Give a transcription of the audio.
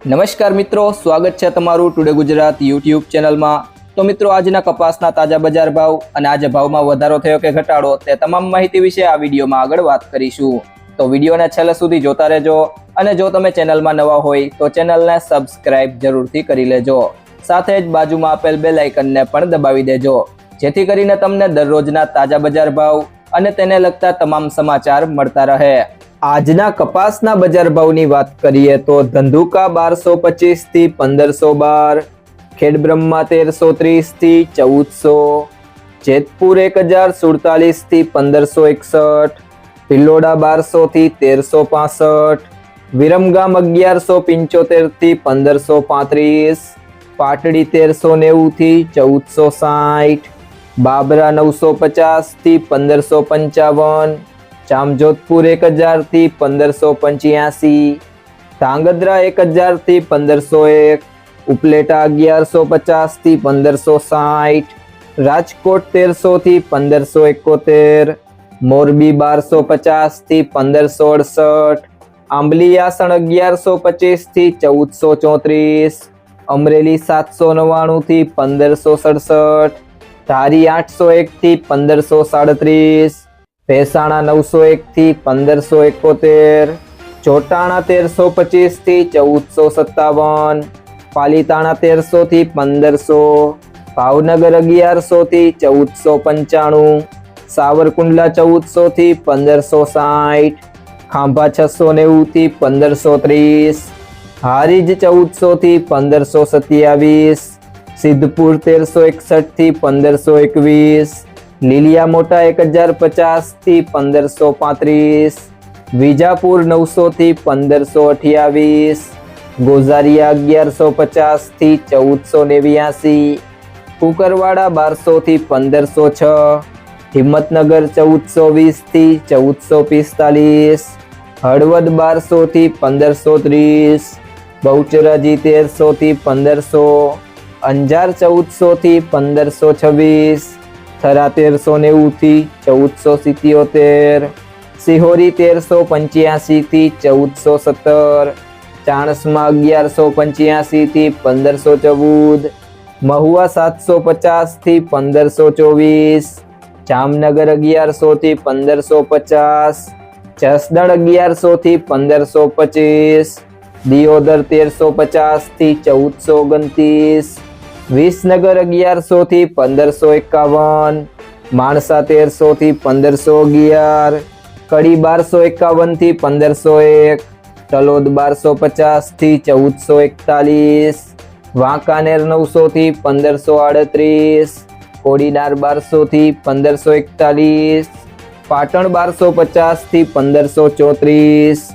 નમસ્કાર મિત્રો, સ્વાગત છે તમારું ટુડે ગુજરાત યુટ્યુબ ચેનલમાં। તો મિત્રો, આજના કપાસના તાજા બજાર ભાવ અને આજે ભાવમાં વધારો થયો કે ઘટાડો તે તમામ માહિતી વિશે આ વિડીયોમાં આગળ વાત કરીશું। તો વિડીયોને છેલ્લે સુધી જોતા રહેજો અને જો તમે ચેનલમાં નવા હોય તો ચેનલને સબસ્ક્રાઇબ જરૂરથી કરી લેજો। સાથે જ બાજુમાં આપેલ બેલ આઇકનને પણ દબાવી દેજો, જેથી કરીને તમને દરરોજના તાજા બજાર ભાવ અને તેને લગતા તમામ સમાચાર મળતા રહે। આજના કપાસના બજાર ભાવની વાત કરીએ તો ધંધુકા 1225 થી 1512, ખેડબ્રહ્મા 1330 થી 1400, જેતપુર 1047 થી 1561, ભિલોડા 1200 થી 1365, વિરમગામ 1175 થી 1535, પાટડી 1390 થી 1460, બાબરા 950 થી 1555, જામજોધપુર 1000 થી 1585, ધાંગધ્રા 1000 થી 1501, ઉપલેટા 1150 થી 1560, રાજકોટ 1300 થી 1571, મોરબી 1250 થી 1568, આંબલીયાસણ 1125 થી 1434, અમરેલી 799 થી 1567, ધારી 801 થી 1537, ભેસાણા 901 થી 1571, જોટાણા 1325 થી 1457, પાલીતાણા 1300 થી 1500, ભાવનગર 1100 થી 1495, સાવરકુંડલા 1400 થી 1560, ખાંભા 690 થી 1530, હારીજ 1400 થી 1527, સિદ્ધપુર 1361 થી 1521, લીલિયા મોટા 1050 થી 1535, વિજાપુર 900 થી 1528, ગોઝારિયા 1150 થી 1489, કુકરવાડા 1200 થી 1506, હિંમતનગર 1420 થી 1445, હળવદ 1200 થી 1530, બહુચરાજી 1300 થી 1500, અંજાર 1400 થી 1526, થરા 1390 થી 1477, સિહોરી 1385 થી 1417, ચાણસ્મા 1185 થી 1514, મહુવા 750 થી 1524, જામનગર 1100 થી 1550, જસદણ 1100 થી 1525, દિયોદર 1350 થી 1429, વિસનગર 1100 થી 1551, માણસા 1300 થી 1511, કડી 1251 થી 1501, તલોદ 1250 થી 1441, વાંકાનેર 900 થી 1538, કોડીનાર 1200 થી 1541, પાટણ 1250 થી 1534,